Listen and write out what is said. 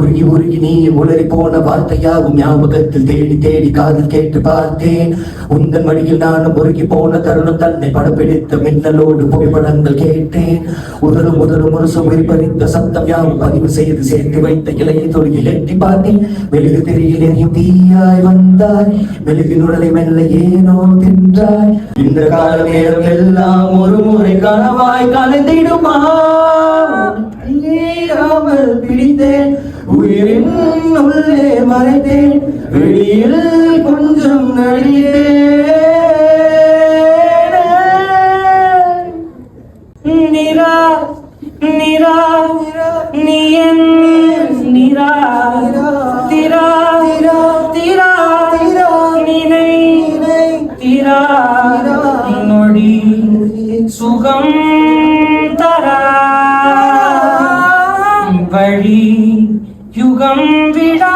உருகி உருகி நீ உளறி போன வார்த்தையாகும் ஞாபகத்தில் தேடி தேடி காதில் கேட்டு பார்த்தேன். உந்தன் வழியில் நானும் உருகி போன தருணம் தன்னை படப்பிடித்த மின்னலோடு புகைப்படங்கள் கேட்டேன். முதலும் ஒரு சுவர் பறித்த சத்தம் யாவும் பதிவு செய்து சேர்த்து வைத்த இலையை தொழில் எட்டி பார்த்தேன். மெழுகு திரையில் எரியும் தீயாய் வந்தாய், மெழுகின் உடலை மெல்ல ஏனோ தின்றாய். இந்த கால நேரம் எல்லாம் ஒரு முறை கனவாய் கலந்திடுமா? நீராமல் பிடித்தேன், உயிரின் உள்ளே மறைத்தேன், வெளியில் கொஞ்சம் நடித்தேன். நிரா நிரா நீ என் நிரா திரா திரா நினை திரா நொடி சுகம் தரா வழி யுகம் விடா.